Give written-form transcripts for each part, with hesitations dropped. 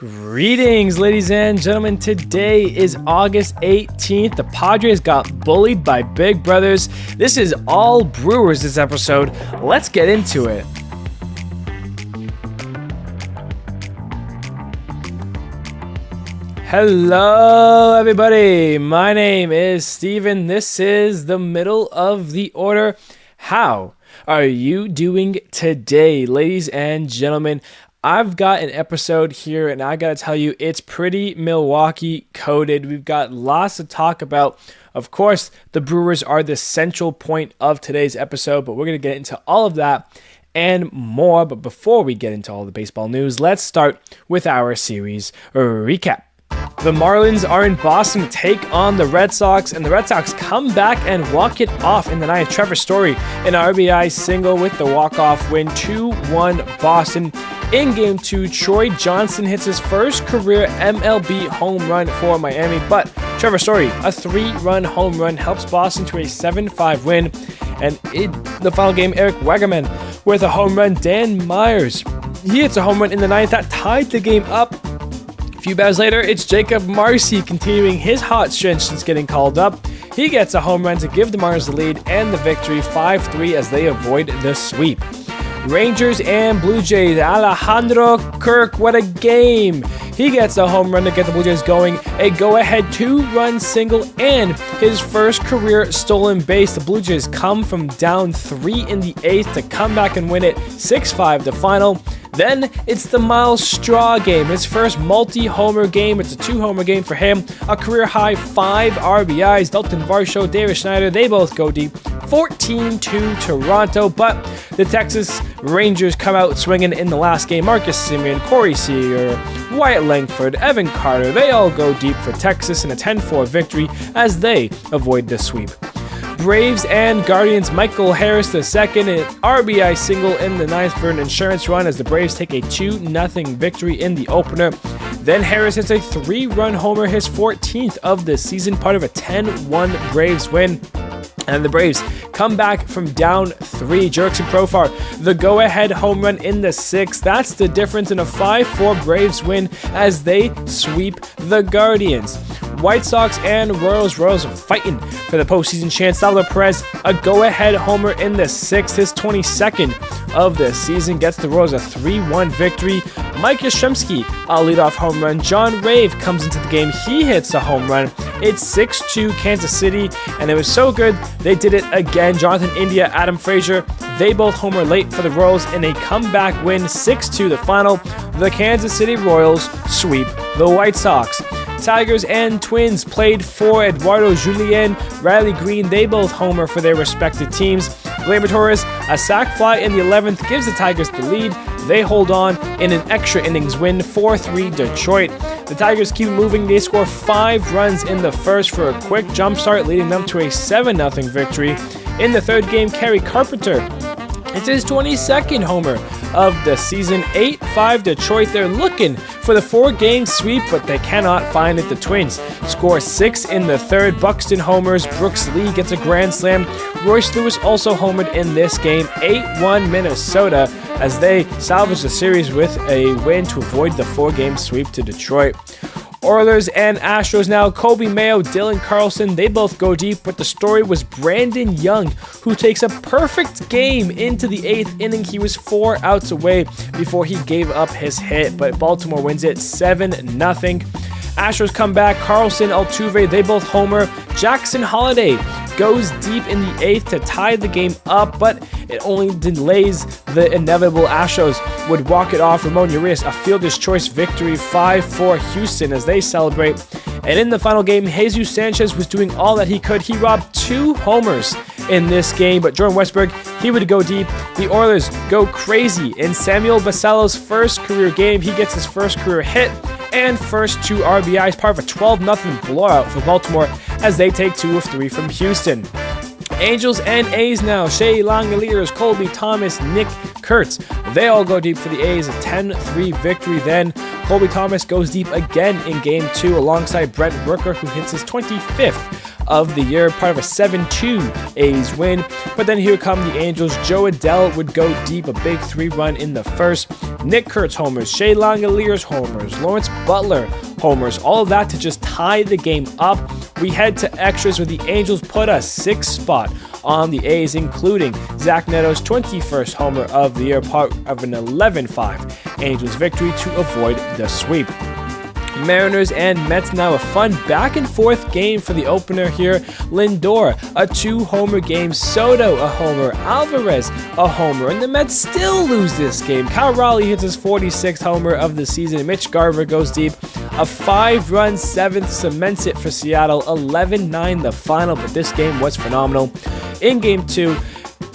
Greetings, ladies and gentlemen. Today is August 18th. The Padres got bullied by Big Brothers. This is all Brewers this episode. Let's get into it. Hello, everybody. My name is Steven. This is the middle of the order. How are you doing today, ladies and gentlemen? I've got an episode here, and I gotta tell you, it's pretty Milwaukee coded. We've got lots to talk about. Of course, the Brewers are the central point of today's episode, but we're gonna get into all of that and more. But before we get into all the baseball news, let's start with our series recap. The Marlins are in Boston to take on the Red Sox, and the Red Sox come back and walk it off in the ninth. Trevor Story, an RBI single with the walk-off win, 2-1 Boston. In Game 2, Troy Johnson hits his first career MLB home run for Miami, but Trevor Story, a 3-run home run, helps Boston to a 7-5 win. And in the final game, Eric Wegerman with a home run. Dan Myers, he hits a home run in the ninth that tied the game up. A few batters later, it's Jacob Marcy continuing his hot stretch since getting called up. He gets a home run to give the Mariners the lead and the victory 5-3 as they avoid the sweep. Rangers and Blue Jays, Alejandro Kirk, what a game! He gets a home run to get the Blue Jays going, a go-ahead 2-run single, and his first career stolen base. The Blue Jays come from down 3 in the 8th to come back and win it 6-5 the final. Then it's the Miles Straw game, his first multi-homer game. It's a 2-homer game for him, a career-high 5 RBIs. Dalton Varsho, Davis Schneider, they both go deep, 14-2 Toronto, but the Texas Rangers come out swinging in the last game. Marcus Semien, Corey Seager, Wyatt Langford, Evan Carter, they all go deep for Texas in a 10-4 victory as they avoid the sweep. Braves and Guardians, Michael Harris II, an RBI single in the ninth for an insurance run as the Braves take a 2-0 victory in the opener. Then Harris hits a 3-run homer, his 14th of the season, part of a 10-1 Braves win. And the Braves come back from down 3. Jurickson Profar, the go-ahead home run in the 6th. That's the difference in a 5-4 Braves win as they sweep the Guardians. White Sox and Royals fighting for the postseason chance. Salvador Perez, a go-ahead homer in the 6th, his 22nd of the season, gets the Royals a 3-1 victory. Mike Yastrzemski, a leadoff home run. John Rave comes into the game. He hits a home run. It's 6-2 Kansas City, and it was so good they did it again. Jonathan India, Adam Frazier, they both homer late for the Royals in a comeback win, 6-2 the final. The Kansas City Royals sweep the White Sox. Tigers and Twins played for Eduardo Julien, Riley Green, they both homer for their respective teams. Gleyber Torres, a sac fly in the 11th, gives the Tigers the lead. They hold on in an extra innings win, 4-3 Detroit. The Tigers keep moving. They score 5 runs in the first for a quick jump start, leading them to a 7-0 victory. In the third game, Kerry Carpenter, it's his 22nd homer of the season, 8-5 Detroit. They're looking for the 4-game sweep, but they cannot find it. The Twins score 6 in the third. Buxton homers. Brooks Lee gets a grand slam. Royce Lewis also homered in this game. 8-1 Minnesota as they salvage the series with a win to avoid the 4-game sweep to Detroit. Oilers and Astros now. Kobe Mayo, Dylan Carlson, they both go deep, but the story was Brandon Young, who takes a perfect game into the 8th inning. He was 4 outs away before he gave up his hit, but Baltimore wins it 7-0. Astros come back. Carlson, Altuve, they both homer. Jackson Holiday goes deep in the 8th to tie the game up, but it only delays the inevitable. Astros would walk it off. Ramon Urias, a fielder's choice victory, 5-4 Houston as they celebrate. And in the final game, Jesus Sanchez was doing all that he could. He robbed 2 homers in this game, but Jordan Westburg, he would go deep. The Oilers go crazy in Samuel Basallo's first career game. He gets his first career hit and first 2 RBIs, part of a 12-0 blowout for Baltimore as they take 2 of 3 from Houston. Angels and A's now. Shea Langeliers, Colby Thomas, Nick Kurtz, they all go deep for the A's, a 10-3 victory. Then Colby Thomas goes deep again in Game 2 alongside Brent Rooker, who hits his 25th of the year, part of a 7-2 A's win. But then here come the Angels. Joe Adell would go deep, a big 3-run in the first. Nick Kurtz homers, Shea Langoliers homers, Lawrence Butler homers, all of that to just tie the game up. We head to extras where the Angels put a 6th spot on the A's, including Zach Neto's 21st homer of the year, part of an 11-5 Angels victory to avoid the sweep. Mariners and Mets now a fun back and forth game for the opener here. Lindor, a 2-homer game. Soto, a homer. Alvarez, a homer. And the Mets still lose this game. Cal Raleigh hits his 46th homer of the season. Mitch Garver goes deep. A 5-run 7th cements it for Seattle. 11-9 the final, but this game was phenomenal. In game 2,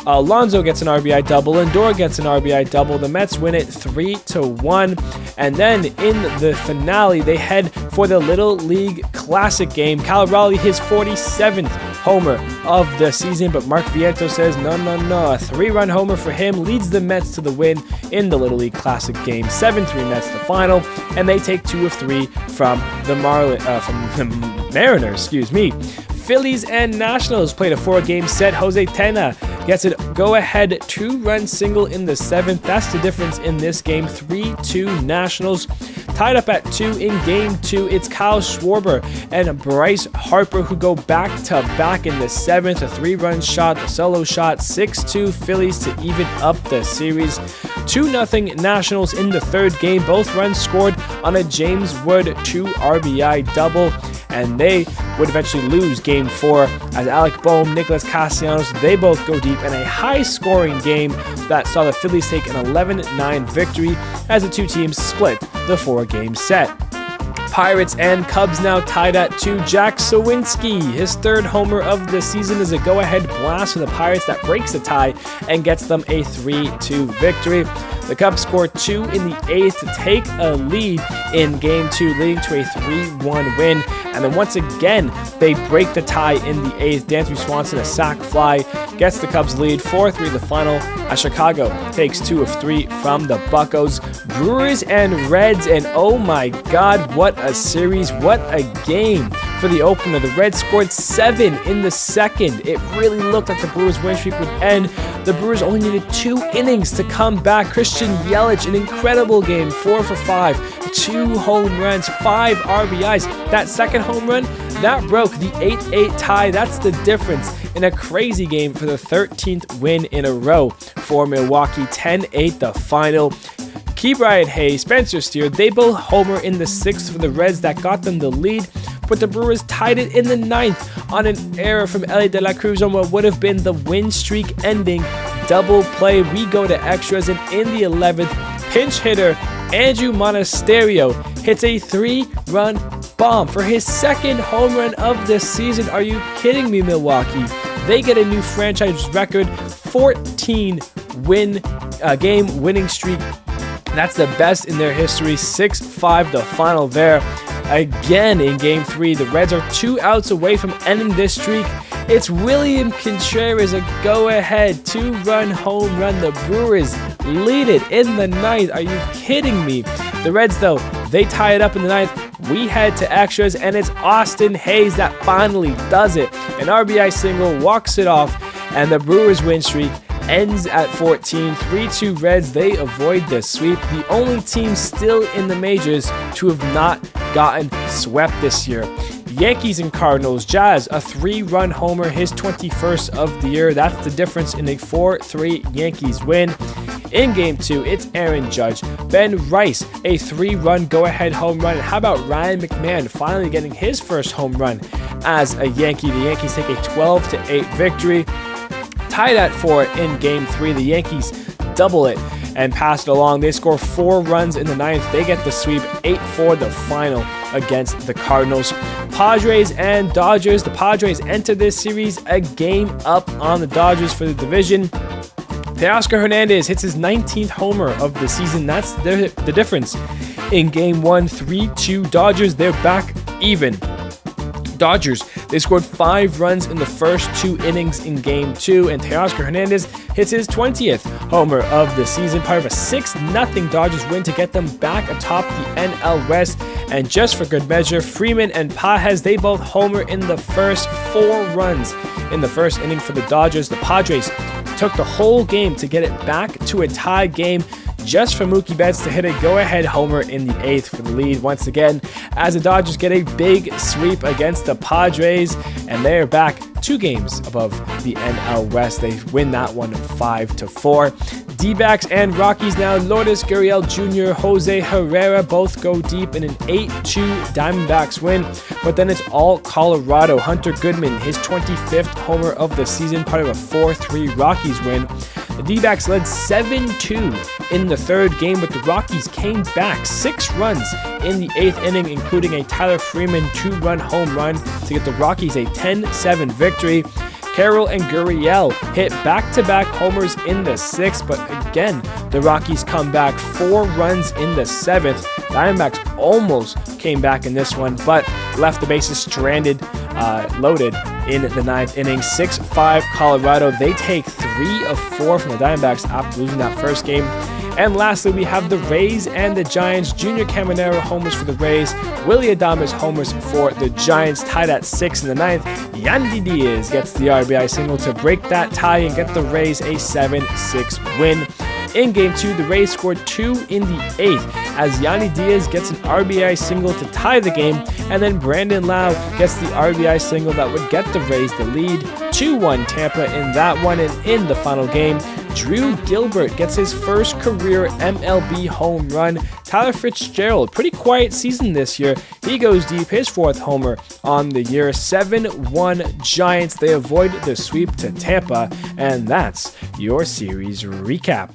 Alonso gets an RBI double, Lindor gets an RBI double. The Mets win it 3-1. And then in the finale, they head for the Little League Classic game. Cal Raleigh his 47th homer of the season, but Mark Vientos says no. A 3-run homer for him leads the Mets to the win in the Little League Classic game. 7-3 Mets the final, and they take 2 of 3 from the Mariners. Phillies and Nationals played a 4-game set. Jose Tena gets a go-ahead 2-run single in the 7th. That's the difference in this game. 3-2 Nationals. Tied up at 2 in game 2, it's Kyle Schwarber and Bryce Harper who go back-to-back in the 7th. A 3-run shot, the solo shot. 6-2 Phillies to even up the series. 2-0 Nationals in the 3rd game. Both runs scored on a James Wood 2 RBI double. And they would eventually lose game 4 as Alec Boehm, Nicholas Castellanos, they both go deep in a high-scoring game that saw the Phillies take an 11-9 victory as the two teams split the 4-game set. Pirates and Cubs now tied at 2. Jack Sawinski, his 3rd homer of the season, is a go-ahead blast for the Pirates that breaks the tie and gets them a 3-2 victory. The Cubs score 2 in the 8th to take a lead in Game 2, leading to a 3-1 win. And then once again, they break the tie in the 8th. Dansby Swanson, a sac fly, gets the Cubs lead 4-3 the final as Chicago takes 2 of 3 from the Buccos. Brewers and Reds, and oh my God, what a series, what a game for the opener. The Reds scored 7 in the 2nd. It really looked like the Brewers' win streak would end. The Brewers only needed 2 innings to come back. Christian Yelich, an incredible game, 4 for 5, 2 home runs, 5 RBIs. That second home run, that broke the 8-8 tie. That's the difference in a crazy game for the 13th win in a row for Milwaukee. 10-8 the final. Ke'Bryan Hayes, Spencer Steer, they both homer in the 6th for the Reds that got them the lead, but the Brewers tied it in the 9th on an error from Ellie De La Cruz on what would have been the win streak ending double play. We go to extras, and in the 11th, pinch hitter Andrew Monasterio hits a 3-run bomb for his 2nd home run of the season. Are you kidding me, Milwaukee? They get a new franchise record 14 game winning streak. That's the best in their history. 6-5 the final there. Again in Game 3, the Reds are 2 outs away from ending this streak. It's William Contreras, a go-ahead 2-run home run. The Brewers lead it in the 9th. Are you kidding me? The Reds, though, they tie it up in the 9th. We head to extras, and it's Austin Hayes that finally does it. An RBI single walks it off, and the Brewers win streak ends at 14. 3-2 Reds, they avoid the sweep. The only team still in the majors to have not gotten swept this year. Yankees and Cardinals. Jazz, a 3-run homer, his 21st of the year. That's the difference in a 4-3 Yankees win. In Game 2, it's Aaron Judge. Ben Rice, a 3-run go-ahead home run. And how about Ryan McMahon finally getting his first home run as a Yankee? The Yankees take a 12-8 victory. Tied at 4 in Game 3, the Yankees double it and pass it along. They score 4 runs in the 9th. They get the sweep, 8-4 the final against the Cardinals. Padres and Dodgers. The Padres enter this series a game up on the Dodgers for the division. Teoscar Hernandez hits his 19th homer of the season. That's the difference. In Game 1, 3-2 Dodgers. They're back even. Dodgers, they scored 5 runs in the first 2 innings in Game 2, and Teoscar Hernandez hits his 20th homer of the season, part of a 6-0 Dodgers win to get them back atop the NL West. And just for good measure, Freeman and Pages, they both homer in the first 4 runs. In the first inning for the Dodgers, the Padres took the whole game to get it back to a tie game, just for Mookie Betts to hit a go-ahead homer in the 8th for the lead once again, as the Dodgers get a big sweep against the Padres, and they're back 2 games above the NL West. They win that one 5-4. D-backs and Rockies now. Lourdes Gurriel Jr., Jose Herrera both go deep in an 8-2 Diamondbacks win, but then it's all Colorado. Hunter Goodman, his 25th homer of the season, part of a 4-3 Rockies win. The D-backs led 7-2 in the 3rd game, but the Rockies came back 6 runs in the 8th inning, including a Tyler Freeman 2-run home run to get the Rockies a 10-7 victory. Carroll and Gurriel hit back-to-back homers in the 6th, but again, the Rockies come back 4 runs in the 7th. Diamondbacks almost came back in this one, but left the bases loaded in the 9th inning. 6-5 Colorado. They take 3 of 4 from the Diamondbacks after losing that first game. And lastly, we have the Rays and the Giants. Junior Caminero homers for the Rays. Willy Adames homers for the Giants, tied at 6 in the 9th. Yandy Diaz gets the RBI single to break that tie and get the Rays a 7-6 win. In Game 2, the Rays scored 2 in the 8th as Yandy Diaz gets an RBI single to tie the game, and then Brandon Lau gets the RBI single that would get the Rays the lead. 2-1 Tampa in that one, and in the final game, Drew Gilbert gets his first career MLB home run. Tyler Fitzgerald, pretty quiet season this year. He goes deep, his 4th homer on the year. 7-1 Giants. They avoid the sweep to Tampa, and that's your series recap.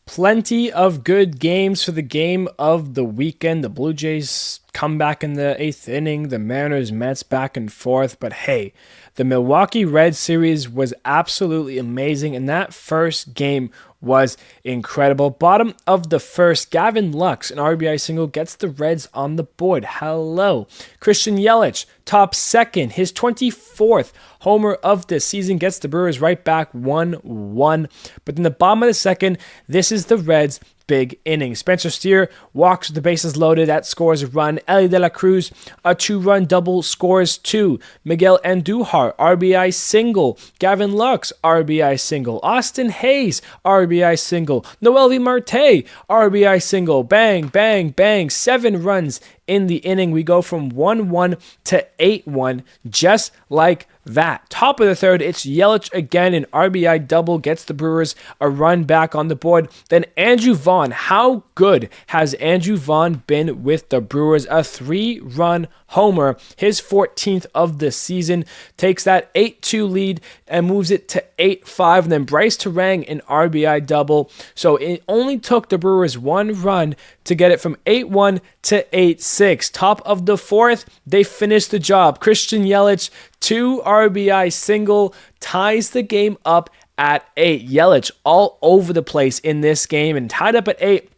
Plenty of good games for the game of the weekend. The Blue Jays come back in the 8th inning. The Mariners, Mets back and forth. But hey, the Milwaukee Reds series was absolutely amazing, and that first game was incredible. Bottom of the 1st, Gavin Lux, an RBI single, gets the Reds on the board. Hello. Christian Yelich, top 2nd, his 24th homer of the season, gets the Brewers right back 1-1. But in the bottom of the 2nd, this is the Reds' big inning. Spencer Steer walks with the bases loaded. That scores a run. Ellie De La Cruz, a 2-run double, scores 2. Miguel Andujar, RBI single. Gavin Lux, RBI single. Austin Hayes, RBI single. Noelvi Marte, RBI single. Bang, bang, bang. 7 runs in the inning. We go from 1-1 to 8-1, just like that. Top of the 3rd, it's Yelich again. An RBI double gets the Brewers a run back on the board. Then Andrew Vaughn. How good has Andrew Vaughn been with the Brewers? A 3-run homer, his 14th of the season, takes that 8-2 lead and moves it to 8-5. And then Bryce Terang, an RBI double. So it only took the Brewers 1 run to get it from 8-1 to 8-6. Top of the 4th, they finish the job. Christian Yelich, 2 RBI single, ties the game up at 8. Yelich all over the place in this game and tied up at 8.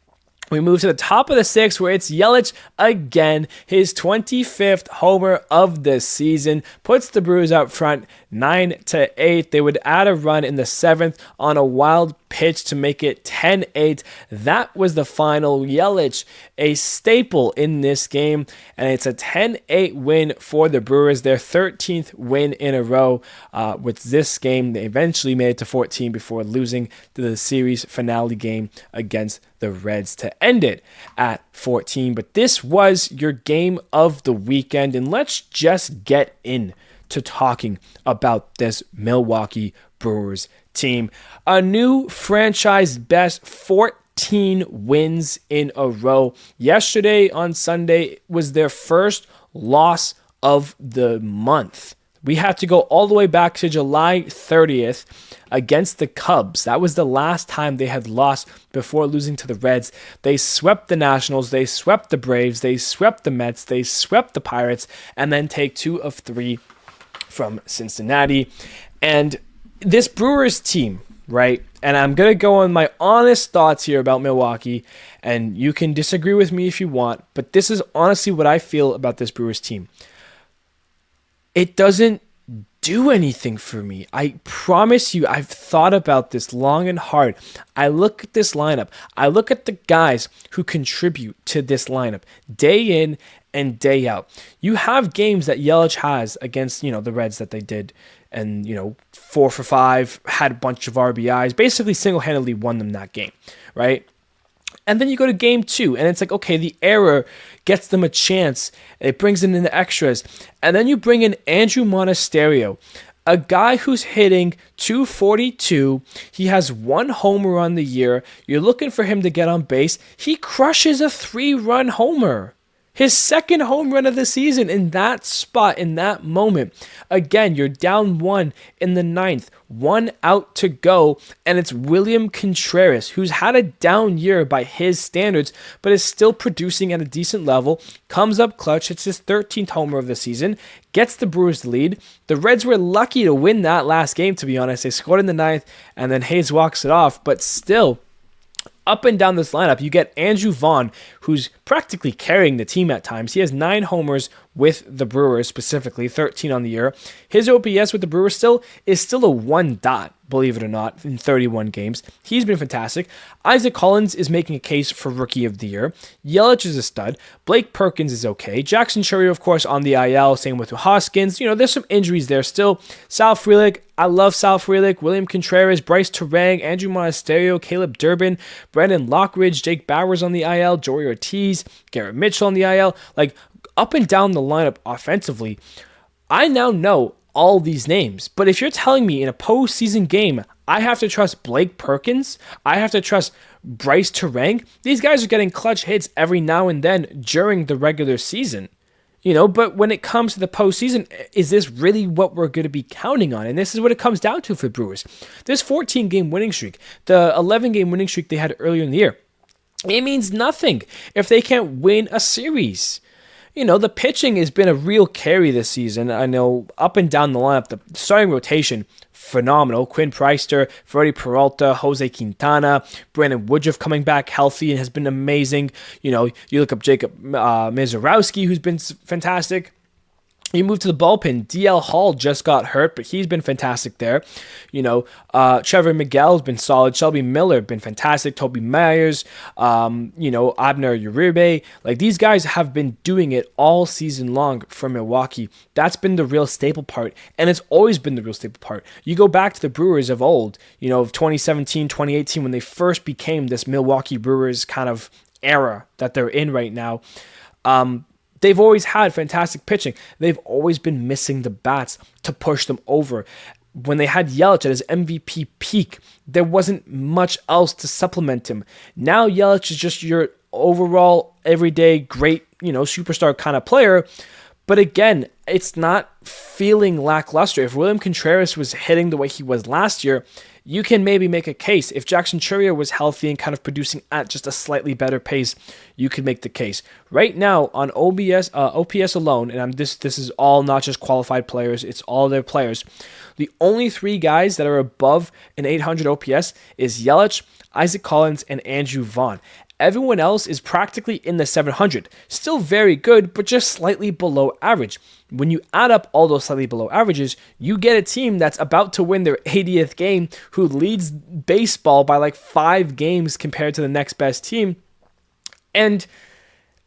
We move to the top of the 6th, where it's Yelich again. His 25th homer of the season puts the Brewers up front 9-8. They would add a run in the 7th on a wild pitch to make it 10-8. That was the final. Yelich, a staple in this game, and it's a 10-8 win for the Brewers, their 13th win in a row. With this game, they eventually made it to 14 before losing to the series finale game against the Reds to end it at 14. But this was your game of the weekend, and let's just get in to talking about this Milwaukee Brewers team. A new franchise best 14 wins in a row. Yesterday on Sunday was their first loss of the month. We have to go all the way back to July 30th against the Cubs. That was the last time they had lost before losing to the Reds. They swept the Nationals, they swept the Braves, they swept the Mets, they swept the Pirates, and then take 2 of 3 from Cincinnati. And this Brewers team, right? And I'm going to go on my honest thoughts here about Milwaukee, and you can disagree with me if you want, but this is honestly what I feel about this Brewers team. It doesn't do anything for me. I promise you, I've thought about this long and hard. I look at this lineup. I look at the guys who contribute to this lineup day in and day out. You have games that Yelich has against, the Reds that they did, and, 4 for 5, had a bunch of RBIs, basically single-handedly won them that game, right? And then you go to game 2, and it's like, okay, the error gets them a chance. It brings in the extras. And then you bring in Andrew Monasterio, a guy who's hitting .242. He has 1 homer on the year. You're looking for him to get on base. He crushes a 3-run homer. His 2nd home run of the season in that spot, in that moment. Again, you're down 1 in the 9th, 1 out to go, and it's William Contreras, who's had a down year by his standards, but is still producing at a decent level, comes up clutch, hits his 13th homer of the season, gets the Brewers the lead. The Reds were lucky to win that last game, to be honest. They scored in the 9th, and then Hayes walks it off, but still, up and down this lineup, you get Andrew Vaughn, who's practically carrying the team at times. He has 9 homers with the Brewers, specifically 13 on the year. His OPS with the Brewers is still a 1 dot, believe it or not, in 31 games. He's been fantastic. Isaac Collins is making a case for Rookie of the Year. Yelich is a stud. Blake Perkins is okay. Jackson Chourio, of course, on the IL. Same with Hoskins. There's some injuries there still. Sal Frelick, I love Sal Frelick. William Contreras, Bryce Terang, Andrew Monasterio, Caleb Durbin, Brandon Lockridge, Jake Bowers on the IL, Joey Ortiz, Garrett Mitchell on the IL. Like, up and down the lineup offensively, I now know all these names. But if you're telling me in a postseason game, I have to trust Blake Perkins, I have to trust Bryce Terang, these guys are getting clutch hits every now and then during the regular season. But when it comes to the postseason, is this really what we're going to be counting on? And this is what it comes down to for the Brewers. This 14-game winning streak, the 11-game winning streak they had earlier in the year, it means nothing if they can't win a series. The pitching has been a real carry this season. I know up and down the lineup, the starting rotation, phenomenal. Quinn Preister, Freddie Peralta, Jose Quintana, Brandon Woodruff coming back healthy and has been amazing. You look up Jacob Mizorowski, who's been fantastic. You move to the bullpen. DL Hall just got hurt, but he's been fantastic there. Trevor Miguel's been solid. Shelby Miller been fantastic. Toby Myers, Abner Uribe. Like, these guys have been doing it all season long for Milwaukee. That's been the real staple part, and it's always been the real staple part. You go back to the Brewers of old, of 2017, 2018, when they first became this Milwaukee Brewers kind of era that they're in right now. They've always had fantastic pitching. They've always been missing the bats to push them over. When they had Yelich at his MVP peak, there wasn't much else to supplement him. Now Yelich is just your overall everyday great, superstar kind of player. But again, it's not feeling lackluster. If William Contreras was hitting the way he was last year, you can maybe make a case. If Jackson Chourio was healthy and kind of producing at just a slightly better pace, you could make the case. Right now on OPS alone, and this is all not just qualified players, it's all their players. The only 3 guys that are above an 800 OPS is Yelich, Isaac Collins, and Andrew Vaughn. Everyone else is practically in the 700. Still very good, but just slightly below average. When you add up all those slightly below averages, you get a team that's about to win their 80th game, who leads baseball by like 5 games compared to the next best team. And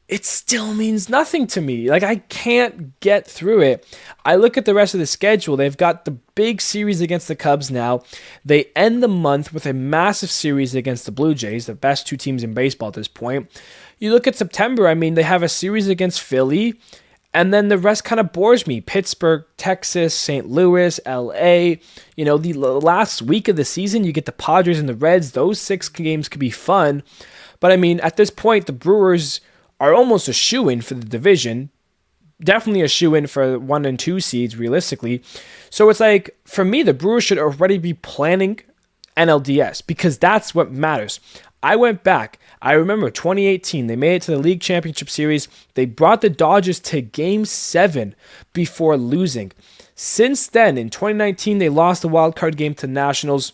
it still means nothing to me. Like, I can't get through it. I look at the rest of the schedule. They've got the big series against the Cubs now. They end the month with a massive series against the Blue Jays, the best 2 teams in baseball at this point. You look at September, they have a series against Philly, and then the rest kind of bores me. Pittsburgh, Texas, St. Louis, LA. The last week of the season, you get the Padres and the Reds. Those 6 games could be fun. But at this point, the Brewers are almost a shoo-in for the division. Definitely a shoo-in for 1 and 2 seeds, realistically. So it's like, for me, the Brewers should already be planning NLDS, because that's what matters. I went back. I remember 2018, they made it to the League Championship Series. They brought the Dodgers to Game 7 before losing. Since then, in 2019, they lost the wild card game to Nationals.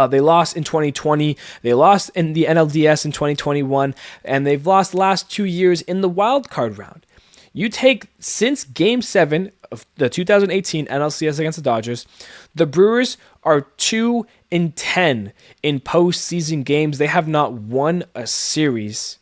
They lost in 2020, they lost in the NLDS in 2021, and they've lost the last 2 years in the wild card round. You take since Game 7 of the 2018 NLCS against the Dodgers, the Brewers are 2-10 in postseason games. They have not won a series.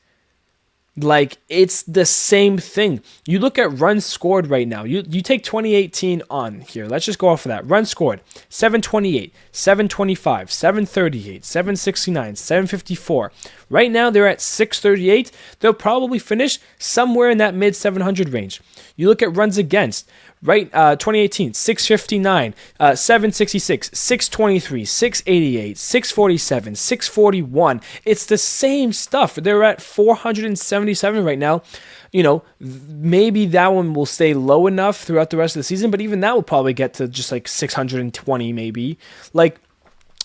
Like, it's the same thing. You look at runs scored right now. You take 2018 on here. Let's just go off of that. Runs scored, 728, 725, 738, 769, 754. Right now, they're at 638. They'll probably finish somewhere in that mid-700 range. You look at runs against, right? 2018, 659, 766, 623, 688, 647, 641. It's the same stuff. They're at 477 right now. Maybe that one will stay low enough throughout the rest of the season, but even that will probably get to just like 620 maybe. Like,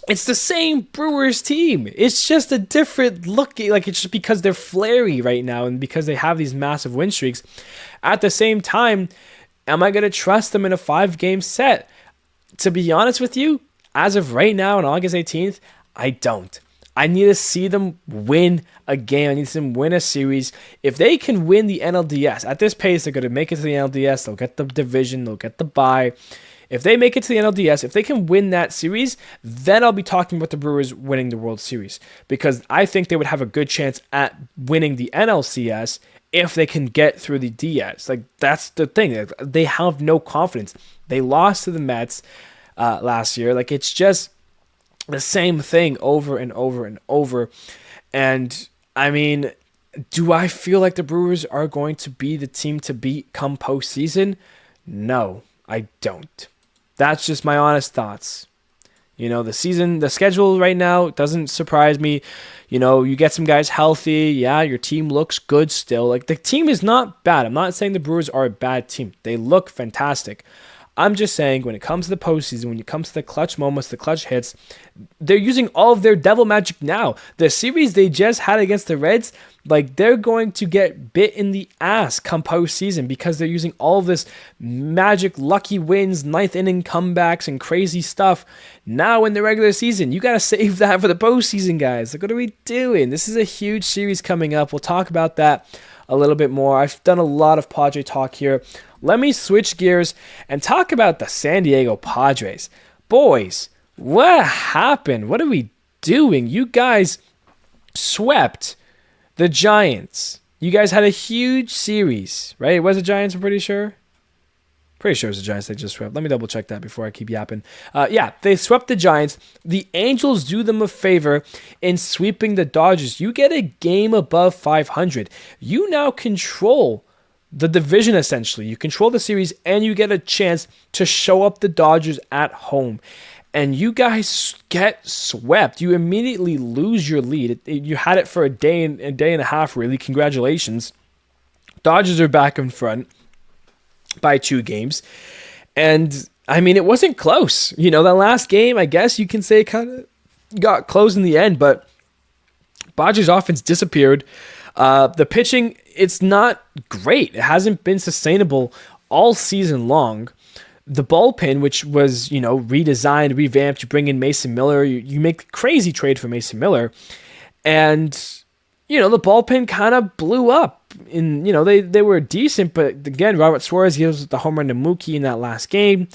it's the same Brewers team. It's just a different look. Like, it's just because they're flary right now and because they have these massive win streaks. At the same time, am I going to trust them in a 5-game set? To be honest with you, as of right now on August 18th, I don't. I need to see them win a game. I need to see them win a series. If they can win the NLDS, at this pace, they're going to make it to the NLDS. They'll get the division. They'll get the bye. If they make it to the NLDS, if they can win that series, then I'll be talking about the Brewers winning the World Series. Because I think they would have a good chance at winning the NLCS if they can get through the DS. Like, that's the thing. They have no confidence. They lost to the Mets last year. Like, it's just the same thing over and over and over. And, I mean, do I feel like the Brewers are going to be the team to beat come postseason? No, I don't. That's just my honest thoughts. The schedule right now doesn't surprise me. You get some guys healthy. Yeah, your team looks good still. Like, the team is not bad. I'm not saying the Brewers are a bad team. They look fantastic. I'm just saying when it comes to the postseason, when it comes to the clutch moments, the clutch hits, they're using all of their devil magic now. The series they just had against the Reds, like, they're going to get bit in the ass come postseason because they're using all of this magic, lucky wins, ninth inning comebacks, and crazy stuff now in the regular season. You got to save that for the postseason, guys. Like, what are we doing? This is a huge series coming up. We'll talk about that a little bit more. I've done a lot of Padre talk here. Let me switch gears and talk about the San Diego Padres. Boys, what happened? What are we doing? You guys swept the Giants. You guys had a huge series, right? It was the Giants, I'm pretty sure. Pretty sure it was the Giants they just swept. Let me double check that before I keep yapping. Yeah, they swept the Giants. The Angels do them a favor in sweeping the Dodgers. You get a game above 500. You now control the division, essentially. You control the series, and you get a chance to show up the Dodgers at home. And you guys get swept. You immediately lose your lead. You had it for a day and a half, really. Congratulations. Dodgers are back in front by 2 games. And, I mean, it wasn't close. That last game, I guess you can say kind of got close in the end, but Padres' offense disappeared. The pitching, it's not great. It hasn't been sustainable all season long. The bullpen, which was, redesigned, revamped, you bring in Mason Miller, you make a crazy trade for Mason Miller, and, the bullpen kind of blew up. And, they were decent, but again, Robert Suarez gives the home run to Mookie in that last game.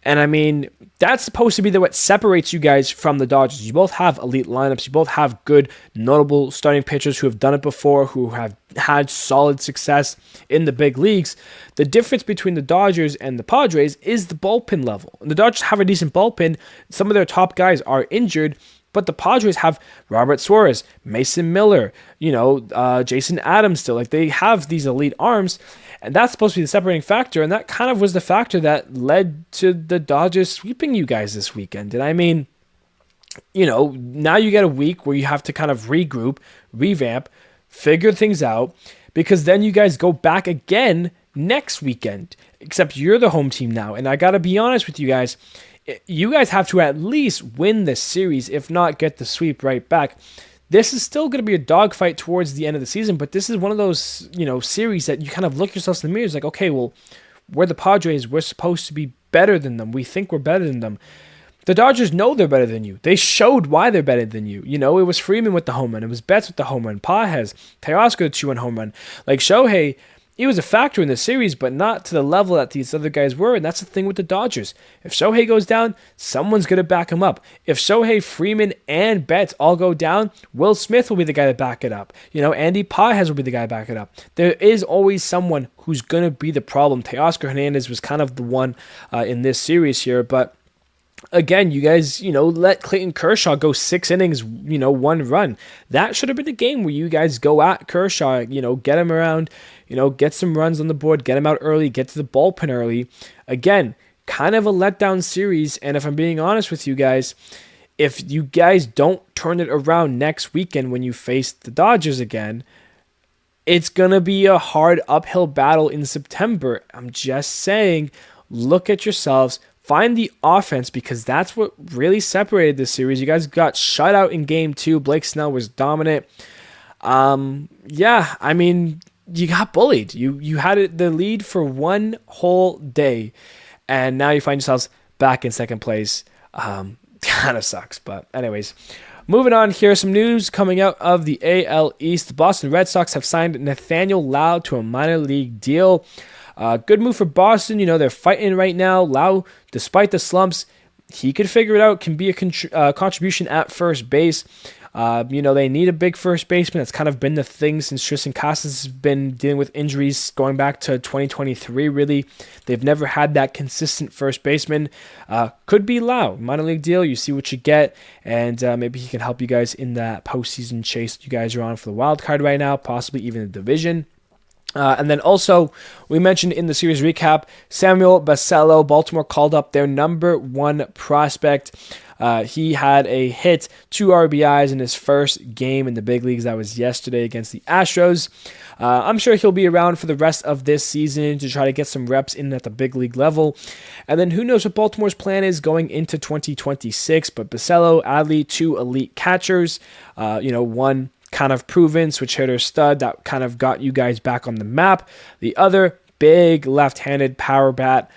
And, I mean, that's supposed to be what separates you guys from the Dodgers. You both have elite lineups. You both have good, notable starting pitchers who have done it before, who have had solid success in the big leagues. The difference between the Dodgers and the Padres is the bullpen level. And the Dodgers have a decent bullpen. Some of their top guys are injured, but the Padres have Robert Suarez, Mason Miller, Jason Adams still. Like, they have these elite arms. And that's supposed to be the separating factor, and that kind of was the factor that led to the Dodgers sweeping you guys this weekend. And I mean, now you get a week where you have to kind of regroup, revamp, figure things out, because then you guys go back again next weekend, except you're the home team now. And I got to be honest with you guys have to at least win this series, if not get the sweep right back. This is still going to be a dogfight towards the end of the season, but this is one of those, series that you kind of look yourselves in the mirror. It's like, okay, well, we're the Padres. We're supposed to be better than them. We think we're better than them. The Dodgers know they're better than you. They showed why they're better than you. It was Freeman with the home run. It was Betts with the home run. Pages, Teoscar the 2-1 home run. Like, Shohei, he was a factor in the series, but not to the level that these other guys were. And that's the thing with the Dodgers. If Shohei goes down, someone's going to back him up. If Shohei, Freeman, and Betts all go down, Will Smith will be the guy to back it up. Andy Paez will be the guy to back it up. There is always someone who's going to be the problem. Teoscar Hernandez was kind of the one in this series here, but again, you guys, let Clayton Kershaw go 6 innings, 1 run. That should have been a game where you guys go at Kershaw, get him around, get some runs on the board, get him out early, get to the bullpen early. Again, kind of a letdown series. And if I'm being honest with you guys, if you guys don't turn it around next weekend when you face the Dodgers again, it's going to be a hard uphill battle in September. I'm just saying, look at yourselves. Find the offense, because that's what really separated this series. You guys got shut out in game 2. Blake Snell was dominant. You got bullied. You had the lead for one whole day, and now you find yourselves back in second place. Kind of sucks, but anyways. Moving on here, some news coming out of the AL East. The Boston Red Sox have signed Nathaniel Lau to a minor league deal. Good move for Boston. They're fighting right now. Lau, despite the slumps, he could figure it out, can be a contribution at first base. They need a big first baseman. That's kind of been the thing since Tristan Casas has been dealing with injuries going back to 2023, really. They've never had that consistent first baseman. Could be Lau. Minor league deal. You see what you get, and maybe he can help you guys in that postseason chase you guys are on for the wild card right now, possibly even the division. And then also, we mentioned in the series recap, Samuel Basello, Baltimore called up their number 1 prospect. He had a hit, 2 RBIs in his first game in the big leagues. That was yesterday against the Astros. I'm sure he'll be around for the rest of this season to try to get some reps in at the big league level. And then who knows what Baltimore's plan is going into 2026. But Basello, Adley, 2 elite catchers, one kind of proven switch hitter stud that kind of got you guys back on the map. The other big left-handed power bat.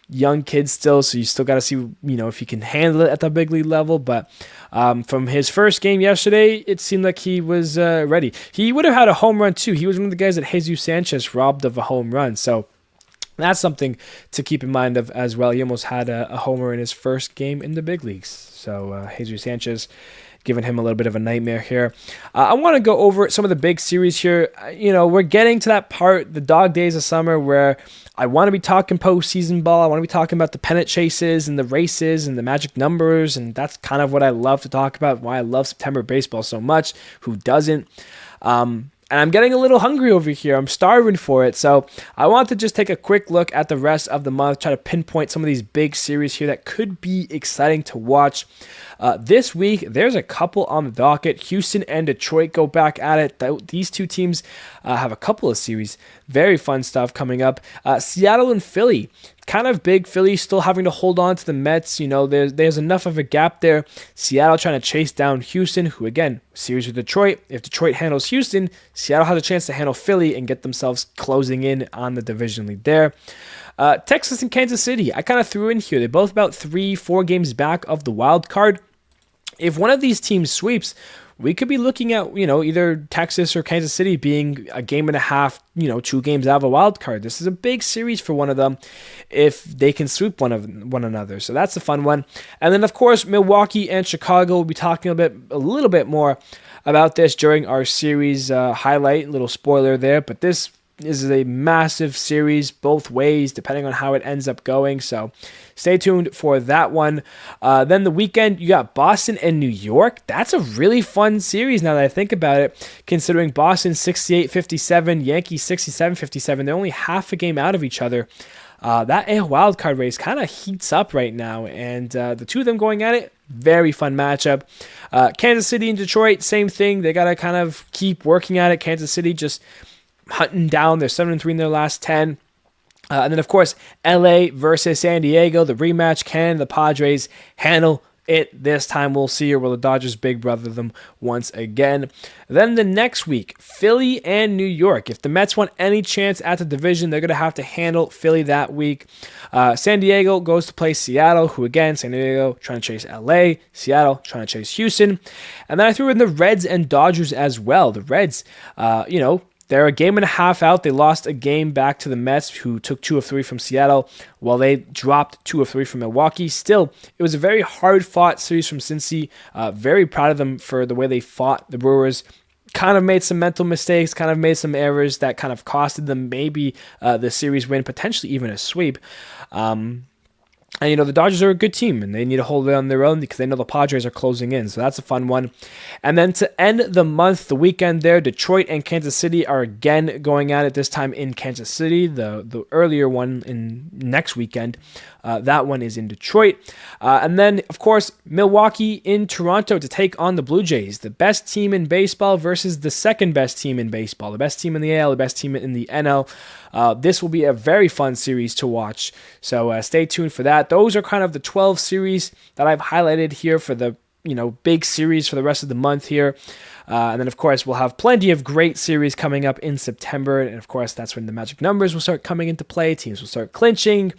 Young kid still, so you still got to see, if he can handle it at the big league level. But from his first game yesterday, it seemed like he was ready. He would have had a home run too. He was one of the guys that Jesus Sanchez robbed of a home run. So that's something to keep in mind of as well. He almost had a homer in his first game in the big leagues. So Jesus Sanchez giving him a little bit of a nightmare here. I want to go over some of the big series here. We're getting to that part, the dog days of summer, where I want to be talking postseason ball. I want to be talking about the pennant chases and the races and the magic numbers, and that's kind of what I love to talk about, why I love September baseball so much. Who doesn't? And I'm getting a little hungry over here. I'm starving for it. So I want to just take a quick look at the rest of the month, try to pinpoint some of these big series here that could be exciting to watch. This week, there's a couple on the docket. Houston and Detroit go back at it. These two teams have a couple of series. Very fun stuff coming up. Seattle and Philly. Kind of big. Philly still having to hold on to the Mets. There's enough of a gap there. Seattle trying to chase down Houston, who again, series with Detroit. If Detroit handles Houston, Seattle has a chance to handle Philly and get themselves closing in on the division lead there. Texas and Kansas City, I kind of threw in here. They're both about 3-4 games back of the wild card. If one of these teams sweeps, we could be looking at, either Texas or Kansas City being a game and a half, 2 games out of a wild card. This is a big series for one of them if they can sweep one another. So that's a fun one. And then, of course, Milwaukee and Chicago. We'll be talking a little bit more about this during our series highlight. Little spoiler there, but this is a massive series both ways, depending on how it ends up going. So stay tuned for that one. Then the weekend, you got Boston and New York. That's a really fun series now that I think about it, considering Boston 68-57, Yankees 67-57. They're only half a game out of each other. That AL wildcard race kind of heats up right now, and the two of them going at it, very fun matchup. Kansas City and Detroit, same thing. They got to kind of keep working at it. Kansas City just hunting down. They're 7-3 in their last 10. And then, of course, LA versus San Diego, the rematch. Can the Padres handle it this time? We'll see. Or will the Dodgers big brother them once again? Then the next week, Philly and New York. If the Mets want any chance at the division, they're going to have to handle Philly that week. San Diego goes to play Seattle, who again, San Diego trying to chase LA, Seattle trying to chase Houston. And then I threw in the Reds and Dodgers as well. The Reds, They're a game and a half out. They lost a game back to the Mets, who took 2 of 3 from Seattle, while they dropped 2 of 3 from Milwaukee. Still, it was a very hard-fought series from Cincy. Very proud of them for the way they fought the Brewers. Kind of made some mental mistakes, kind of made some errors that kind of costed them maybe the series win, potentially even a sweep. And, the Dodgers are a good team, and they need to hold it on their own because they know the Padres are closing in. So that's a fun one. And then to end the month, the weekend there, Detroit and Kansas City are again going at it, this time in Kansas City. The earlier one in next weekend. That one is in Detroit. And then, of course, Milwaukee in Toronto to take on the Blue Jays. The best team in baseball versus the second best team in baseball. The best team in the AL, the best team in the NL. This will be a very fun series to watch. So stay tuned for that. Those are kind of the 12 series that I've highlighted here for the big series for the rest of the month here. And then, of course, we'll have plenty of great series coming up in September. And, of course, that's when the magic numbers will start coming into play. Teams will start clinching.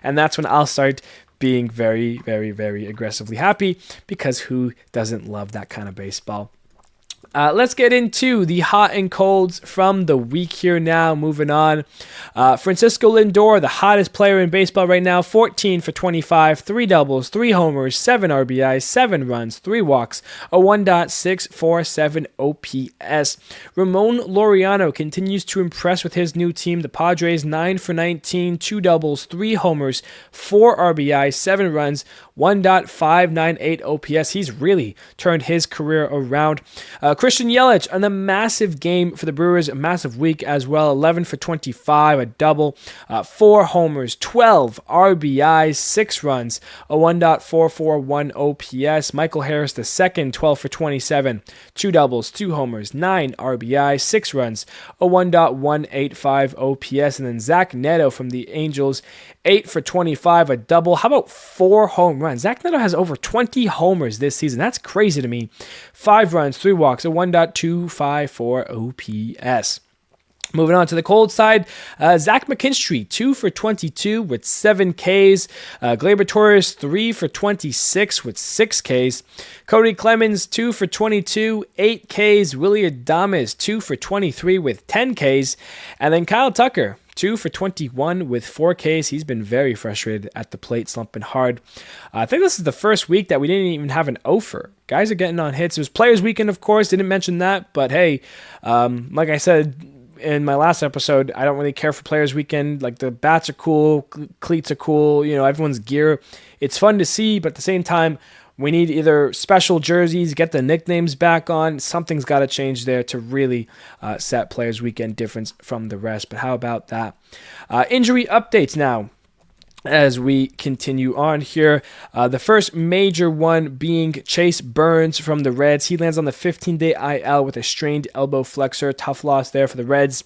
And that's when I'll start being very, very, very aggressively happy, because who doesn't love that kind of baseball? Let's get into the hot and colds from the week here now. Moving on. Francisco Lindor, the hottest player in baseball right now, 14 for 25, 3 doubles, 3 homers, 7 RBIs, 7 runs, 3 walks, a 1.647 OPS. Ramon Laureano continues to impress with his new team, the Padres, 9 for 19, 2 doubles, 3 homers, 4 RBIs, 7 runs, 1.598 OPS. He's really turned his career around. Christian Yelich on a massive game for the Brewers, a massive week as well. 11 for 25, a double, 4 homers, 12 RBIs, 6 runs, a 1.441 OPS. Michael Harris II, 12 for 27, 2 doubles, 2 homers, 9 RBIs, 6 runs, a 1.185 OPS. And then Zach Neto from the Angels, 8 for 25, a double. How about 4 home runs? Zach Neto has over 20 homers this season. That's crazy to me. 5 runs, 3 walks, a 1.254 OPS. Moving on to the cold side, Zach McKinstry, 2 for 22 with 7 Ks. Gleyber Torres, 3 for 26 with 6 Ks. Cody Clemens, 2 for 22, 8 Ks. Willy Adames, 2 for 23 with 10 Ks. And then Kyle Tucker, 2 for 21 with 4 Ks. He's been very frustrated at the plate, slumping hard. I think this is the first week that we didn't even have an offer. Guys are getting on hits. It was Players Weekend, of course. Didn't mention that. But hey, like I said in my last episode, I don't really care for Players Weekend. Like, the bats are cool, cleats are cool, everyone's gear. It's fun to see, but at the same time, we need either special jerseys, get the nicknames back on. Something's got to change there to really set Players Weekend difference from the rest. But how about that? Injury updates now, as we continue on here. The first major one being Chase Burns from the Reds. He lands on the 15-day IL with a strained elbow flexor. Tough loss there for the Reds.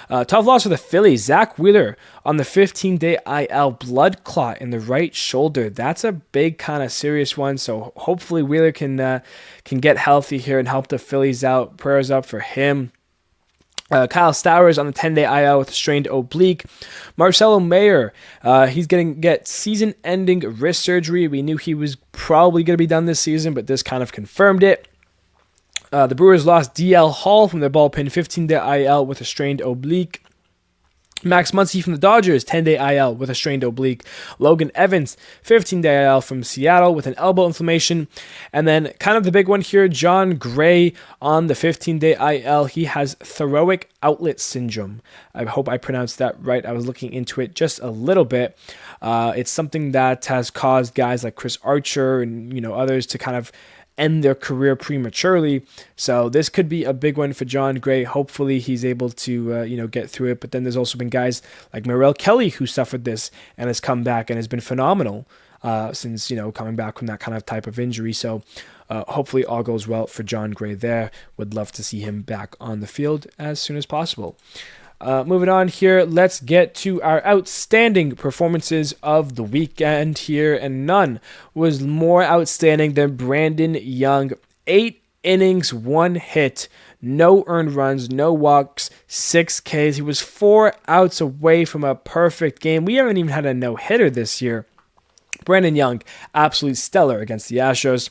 Tough loss for the Phillies. Zach Wheeler on the 15-day IL, blood clot in the right shoulder. That's a big kind of serious one. So hopefully Wheeler can get healthy here and help the Phillies out. Prayers up for him. Kyle Stowers on the 10-day IL with a strained oblique. Marcelo Mayer, he's going to get season-ending wrist surgery. We knew he was probably going to be done this season, but this kind of confirmed it. The Brewers lost DL Hall from their bullpen, 15-day IL with a strained oblique. Max Muncy from the Dodgers, 10-day IL with a strained oblique. Logan Evans, 15-day IL from Seattle with an elbow inflammation. And then kind of the big one here, John Gray on the 15-day IL. He has thoracic outlet syndrome. I hope I pronounced that right. I was looking into it just a little bit. It's something that has caused guys like Chris Archer and others to kind of end their career prematurely. So this could be a big one for John Gray. Hopefully he's able to get through it. But then there's also been guys like Merrill Kelly who suffered this and has come back and has been phenomenal since coming back from that kind of type of injury. So hopefully all goes well for John Gray there. Would love to see him back on the field as soon as possible. Moving on here, let's get to our outstanding performances of the weekend here, and none was more outstanding than Brandon Young. 8 innings, 1 hit, no earned runs, no walks, 6 Ks. He was 4 outs away from a perfect game. We haven't even had a no-hitter this year. Brandon Young, absolutely stellar against the Astros.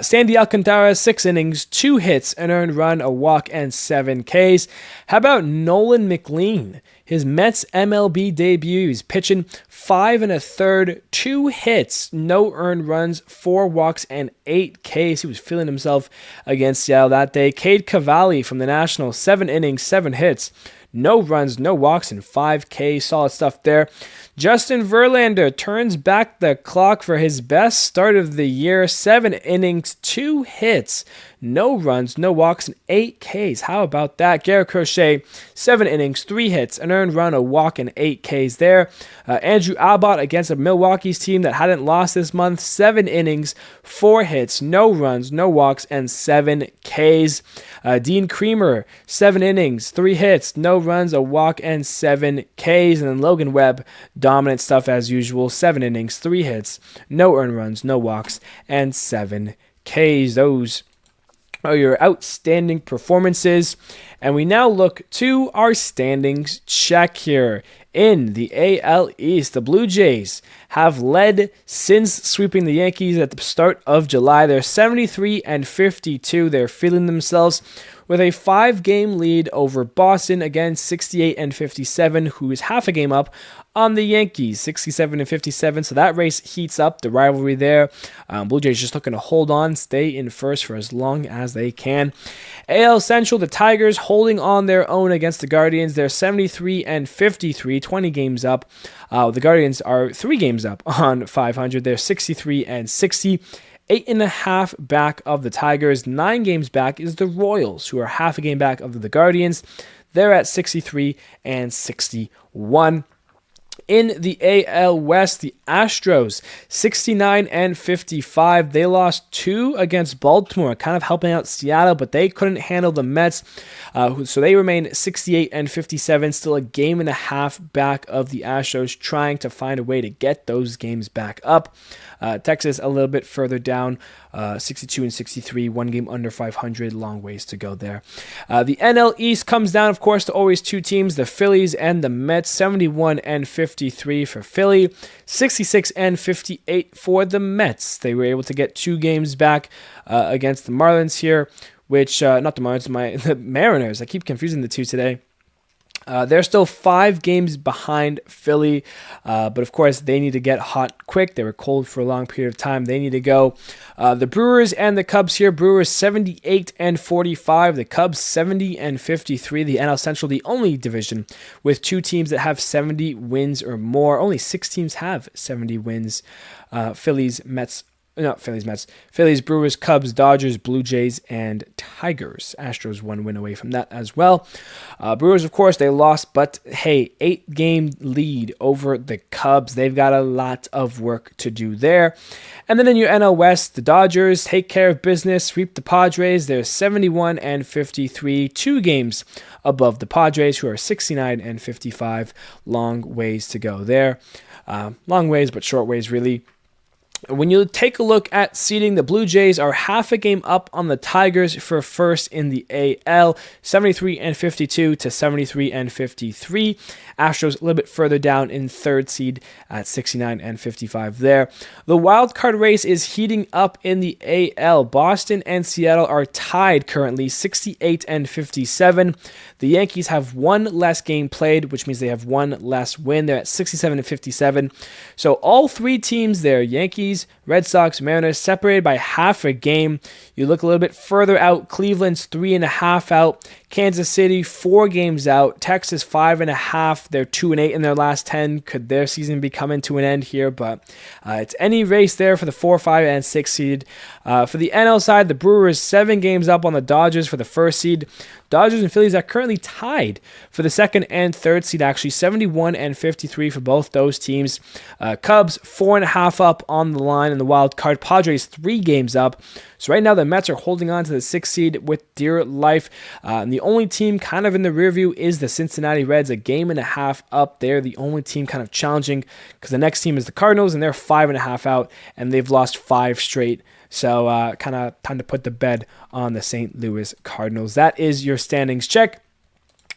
Sandy Alcantara, 6 innings, 2 hits, an earned run, a walk, and 7 Ks. How about Nolan McLean? His Mets MLB debut, he's pitching 5 1/3, 2 hits, no earned runs, 4 walks, and 8 Ks. He was feeling himself against Seattle that day. Cade Cavalli from the Nationals, 7 innings, 7 hits, no runs, no walks, and 5 Ks. Solid stuff there. Justin Verlander turns back the clock for his best start of the year. 7 innings, 2 hits, no runs, no walks, and 8 Ks. How about that? Garrett Crochet, 7 innings, 3 hits, an earned run, a walk, and 8 Ks there. Andrew Abbott against a Milwaukee's team that hadn't lost this month. 7 innings, 4 hits, no runs, no walks, and 7 Ks. Dean Creamer, 7 innings, 3 hits, no runs, a walk, and 7 Ks. And then Logan Webb, dominant stuff as usual. 7 innings, 3 hits, no earned runs, no walks, and 7 Ks. Those are your outstanding performances. And we now look to our standings check here. In the AL East, the Blue Jays have led since sweeping the Yankees at the start of July. They're 73-52. They're feeling themselves with a 5-game lead over Boston, again 68-57, who is half a game up on the Yankees, 67-57. So that race heats up, the rivalry there. Blue Jays just looking to hold on, stay in first for as long as they can. AL Central, the Tigers holding on their own against the Guardians. They're 73-53, 20 games up. The Guardians are 3 games up on 500. They're 63-60. 8.5 back of the Tigers. 9 games back is the Royals, who are half a game back of the Guardians. They're at 63-61. In the AL West, the Astros, 69-55. They lost 2 against Baltimore, kind of helping out Seattle, but they couldn't handle the Mets. So they remain 68-57, still a game and a half back of the Astros, trying to find a way to get those games back up. Texas a little bit further down, 62-63, 1 game under 500, long ways to go there. The NL East comes down, of course, to always 2 teams, the Phillies and the Mets, 71-53 for Philly, 66-58 for the Mets. They were able to get 2 games back against the Marlins here, which, not the Marlins, the Mariners. I keep confusing the two today. They're still 5 games behind Philly, but of course they need to get hot quick. They were cold for a long period of time. They need to go. The Brewers and the Cubs here. Brewers 78-45. The Cubs 70-53. The NL Central, the only division with 2 teams that have 70 wins or more. Only 6 teams have 70 wins. Phillies, Brewers, Cubs, Dodgers, Blue Jays, and Tigers. Astros 1 win away from that as well. Brewers, of course, they lost, but hey, 8-game lead over the Cubs. They've got a lot of work to do there. And then in your NL West, the Dodgers take care of business, sweep the Padres. They're 71-53, 2 games above the Padres, who are 69-55. Long ways to go there. Long ways, but short ways, really. When you take a look at seeding, the Blue Jays are half a game up on the Tigers for first in the AL, 73-52 to 73-53. Astros a little bit further down in 3rd seed at 69-55 there. The wild card race is heating up in the AL. Boston and Seattle are tied currently, 68-57. The Yankees have 1 less game played, which means they have 1 less win. They're at 67-57. So all 3 teams there, Yankees, Red Sox, Mariners, separated by half a game. You look a little bit further out, Cleveland's 3.5 out. Kansas City, 4 games out. Texas, 5.5. They're 2-8 in their last 10. Could their season be coming to an end here? But it's any race there for the 4, 5, and 6 seed. For the NL side, the Brewers, 7 games up on the Dodgers for the 1st seed. Dodgers and Phillies are currently tied for the 2nd and 3rd seed, actually 71-53 for both those teams. Cubs 4.5 up on the line in the wild card. Padres 3 games up. So right now the Mets are holding on to the 6th seed with dear life. And the only team kind of in the rear view is the Cincinnati Reds, a game and a half up there. The only team kind of challenging because the next team is the Cardinals and they're 5.5 out and they've lost 5 straight. So kind of time to put the bed on the St. Louis Cardinals. That is your standings check.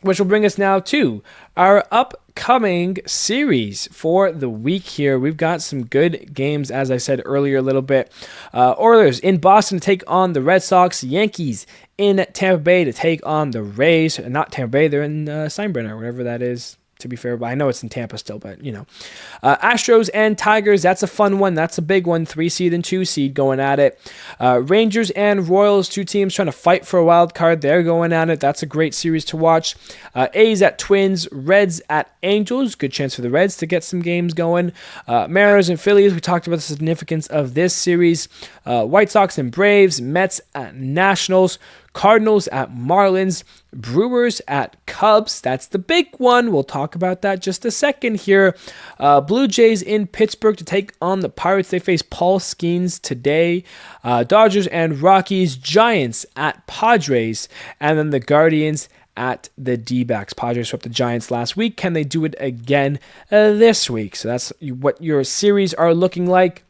which will bring us now to our upcoming series for the week here. We've got some good games, as I said earlier a little bit. Oilers in Boston to take on the Red Sox. Yankees in Tampa Bay to take on the Rays. Not Tampa Bay, they're in Steinbrenner, whatever that is. To be fair, but I know it's in Tampa still, but Astros and Tigers, that's a fun one. That's a big one. 3 seed and 2 seed going at it. Rangers and Royals, 2 teams trying to fight for a wild card. They're going at it. That's a great series to watch. A's at Twins, Reds at Angels. Good chance for the Reds to get some games going. Mariners and Phillies, we talked about the significance of this series. White Sox and Braves, Mets at Nationals. Cardinals at Marlins, Brewers at Cubs. That's the big one. We'll talk about that just a second here. Blue Jays in Pittsburgh to take on the Pirates. They face Paul Skeens today. Dodgers and Rockies, Giants at Padres, and then the Guardians at the D-backs. Padres swept the Giants last week. Can they do it again this week? So that's what your series are looking like.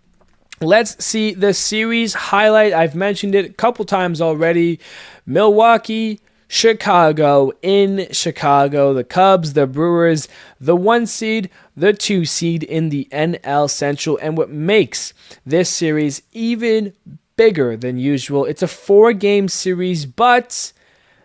Let's see the series highlight. I've mentioned it a couple times already. Milwaukee, Chicago in Chicago. The Cubs, the Brewers, the 1 seed, the 2 seed in the NL Central. And what makes this series even bigger than usual, it's a 4-game series, but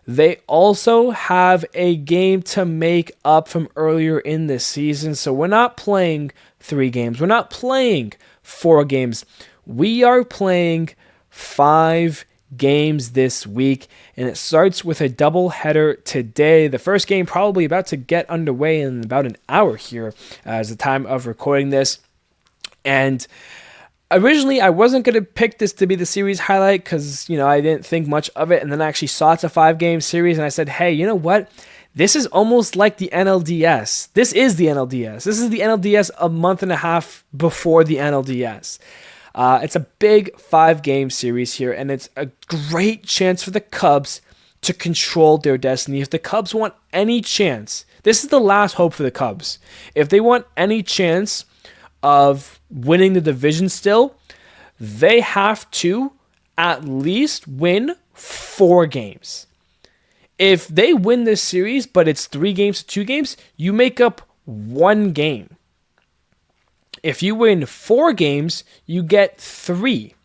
they also have a game to make up from earlier in the season. So we're not playing 3 games. We're not playing 4 games. We are playing 5 games this week, and it starts with a doubleheader today. The first game probably about to get underway in about an hour here as the time of recording this. And originally, I wasn't going to pick this to be the series highlight because, I didn't think much of it, and then I actually saw it's a 5-game series, and I said, hey, you know what? This is almost like the NLDS. This is the NLDS. This is the NLDS a month and a half before the NLDS. It's a big 5-game series here, and it's a great chance for the Cubs to control their destiny. If the Cubs want any chance, this is the last hope for the Cubs. If they want any chance of winning the division still, they have to at least win 4 games. If they win this series, but it's 3 games to 2 games, you make up 1 game. If you win 4 games, you get 3.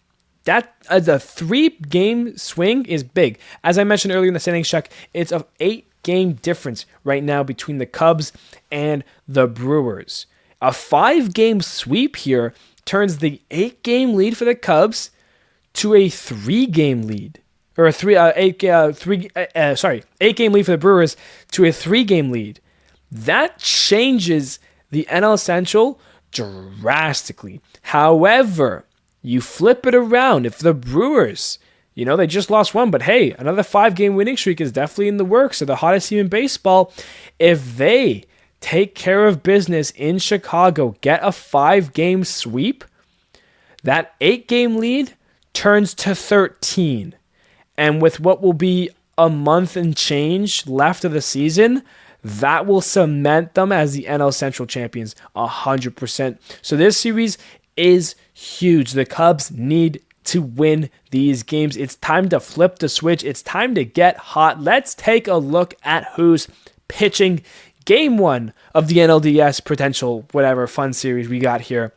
That as a 3-game swing is big. As I mentioned earlier in the standings check, it's an 8-game difference right now between the Cubs and the Brewers. A 5-game sweep here turns the 8-game lead for the Cubs to a 3-game lead. Or a 8-game lead for the Brewers to a 3-game lead. That changes the NL Central drastically. However, you flip it around. If the Brewers, they just lost 1, but hey, another 5-game winning streak is definitely in the works. So the hottest team in baseball, if they take care of business in Chicago, get a 5-game sweep, that 8-game lead turns to 13. And with what will be a month and change left of the season, that will cement them as the NL Central champions 100%. So this series is huge. The Cubs need to win these games. It's time to flip the switch. It's time to get hot. Let's take a look at who's pitching game 1 of the NLDS potential, whatever fun series we got here.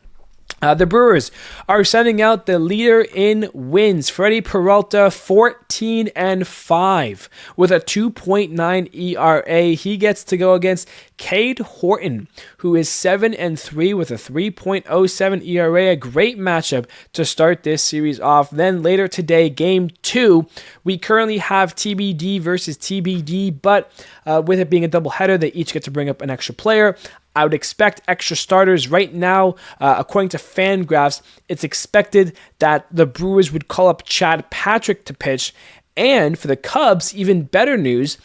The Brewers are sending out the leader in wins, Freddie Peralta, 14-5 with a 2.9 ERA. He gets to go against Cade Horton, who is 7-3 with a 3.07 ERA. A great matchup to start this series off. Then later today, game 2, we currently have TBD versus TBD, but with it being a doubleheader, they each get to bring up an extra player. I would expect extra starters right now. According to Fangraphs, it's expected that the Brewers would call up Chad Patrick to pitch. And for the Cubs, even better news,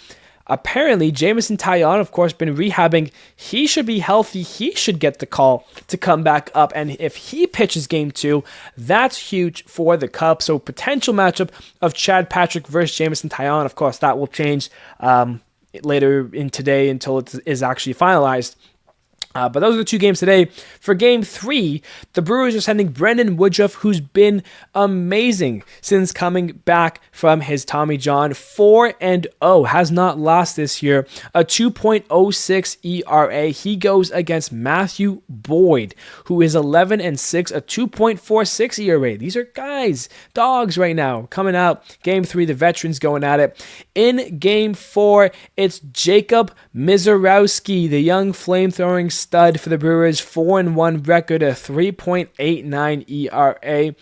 apparently Jameson Taillon, of course, been rehabbing. He should be healthy. He should get the call to come back up. And if he pitches game 2, that's huge for the Cubs. So potential matchup of Chad Patrick versus Jameson Taillon. Of course, that will change later in today until it is actually finalized. But those are the 2 games today. For Game 3, the Brewers are sending Brandon Woodruff, who's been amazing since coming back from his Tommy John. 4-0, has not lost this year. A 2.06 ERA. He goes against Matthew Boyd, who is 11-6, a 2.46 ERA. These are guys, dogs right now, coming out. Game 3, the veterans going at it. In Game 4, it's Jacob Mizorowski, the young flame-throwing stud for the Brewers, 4-1 record, a 3.89 ERA,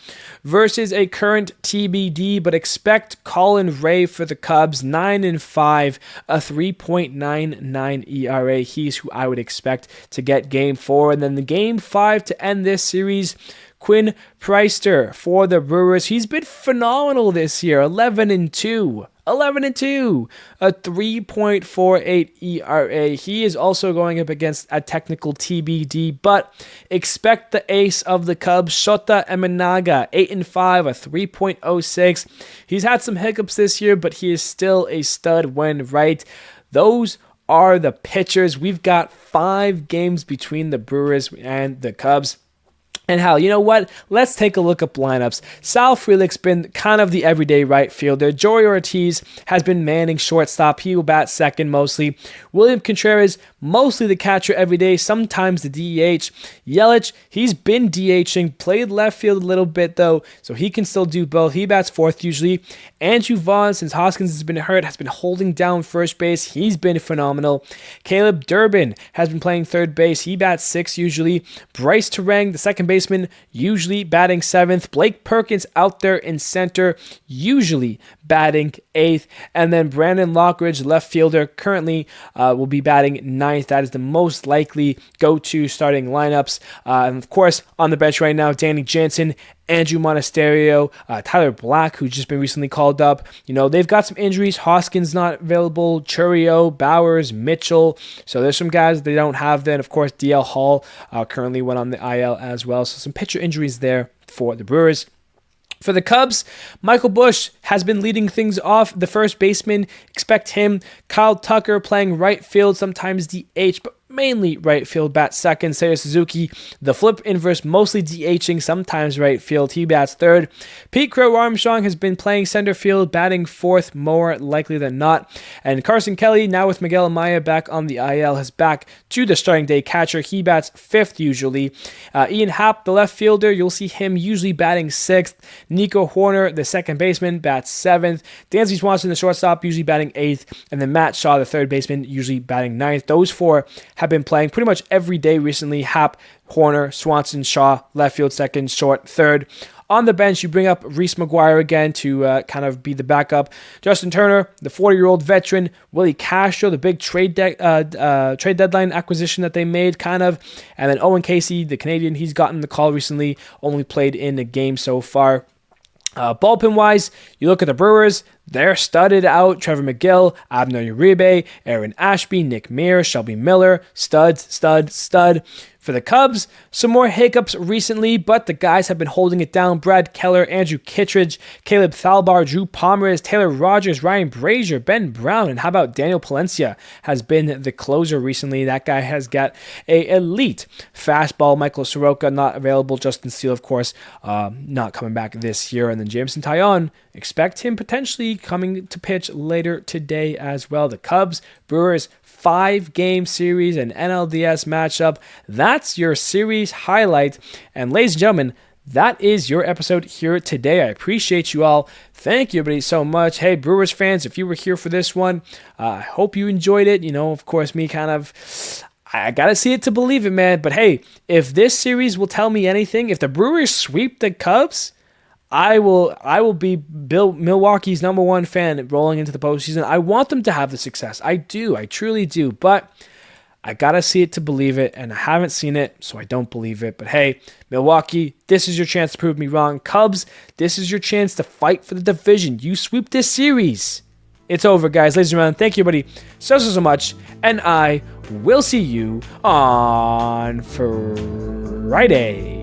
versus a current TBD, but expect Colin Ray for the Cubs, 9-5, a 3.99 ERA. He's who I would expect to get Game 4. And then the Game 5 to end this series, Quinn Priester for the Brewers. He's been phenomenal this year, 11-2. 11-2, a 3.48 ERA. He is also going up against a technical TBD, but expect the ace of the Cubs, Shota Eminaga, 8-5, a 3.06. He's had some hiccups this year, but he is still a stud when right. Those are the pitchers. We've got 5 games between the Brewers and the Cubs. And hell, you know what? Let's take a look at lineups. Sal Frelick's been kind of the everyday right fielder. Joey Ortiz has been manning shortstop. He will bat second mostly. William Contreras, mostly the catcher every day, sometimes the DH. Yelich, he's been DHing, played left field a little bit though, so he can still do both. He bats fourth usually. Andrew Vaughn, since Hoskins has been hurt, has been holding down first base. He's been phenomenal. Caleb Durbin has been playing third base. He bats sixth usually. Bryce Terang, the second baseman, usually batting seventh. Blake Perkins out there in center, usually batting eighth. And then Brandon Lockridge, left fielder, currently will be batting ninth. That is the most likely go-to starting lineups. And of course, on the bench right now, Danny Jansen, Andrew Monasterio, Tyler Black, who's just been recently called up. You know, they've got some injuries. Hoskins not available, Churio, Bowers, Mitchell. So there's some guys they don't have. Then, of course, DL Hall currently went on the IL as well. So some pitcher injuries there for the Brewers. For the Cubs, Michael Busch has been leading things off. The first baseman, expect him. Kyle Tucker playing right field, sometimes DH, but mainly right field, bats second. Seiya Suzuki, the flip inverse, mostly DHing, sometimes right field. He bats third. Pete Crow Armstrong has been playing center field, batting fourth more likely than not. And Carson Kelly, now with Miguel Amaya back on the IL, is back to the starting day catcher. He bats fifth usually. Ian Happ, the left fielder, you'll see him usually batting sixth. Nico Horner, the second baseman, bats seventh. Dansby Swanson, the shortstop, usually batting eighth. And then Matt Shaw, the third baseman, usually batting ninth. Those four have been playing pretty much every day recently. Happ, Horner, Swanson, Shaw, left field second, short third. On the bench, you bring up Reese McGuire again to kind of be the backup. Justin Turner, the 40-year-old veteran. Willie Castro, the big trade deadline acquisition that they made, kind of. And then Owen Casey, the Canadian, he's gotten the call recently, only played in a game so far. Bullpen-wise, you look at the Brewers, they're studded out. Trevor McGill, Abner Uribe, Aaron Ashby, Nick Mears, Shelby Miller, stud. For the Cubs, some more hiccups recently, but the guys have been holding it down. Brad Keller, Andrew Kittredge, Caleb Thalbar, Drew Pomeroy, Taylor Rogers, Ryan Brazier, Ben Brown, and how about Daniel Palencia has been the closer recently. That guy has got a elite fastball. Michael Soroka not available. Justin Steele, of course, not coming back this year. And then Jameson Taillon, expect him potentially coming to pitch later today as well. The Cubs, Brewers, 5-game series and NLDS matchup. That's your series highlight. And ladies and gentlemen, that is your episode here today. I appreciate you all. Thank you, everybody, so much. Hey, Brewers fans, if you were here for this one, I hope you enjoyed it. You know, of course, me kind of... I got to see it to believe it, man. But hey, if this series will tell me anything, if the Brewers sweep the Cubs, I will be Milwaukee's number one fan rolling into the postseason. I want them to have the success. I truly do. But I got to see it to believe it, and I haven't seen it, so I don't believe it. But hey, Milwaukee, this is your chance to prove me wrong. Cubs, this is your chance to fight for the division. You sweep this series, it's over, guys. Ladies and gentlemen, thank you, everybody, so much, and I will see you on Friday.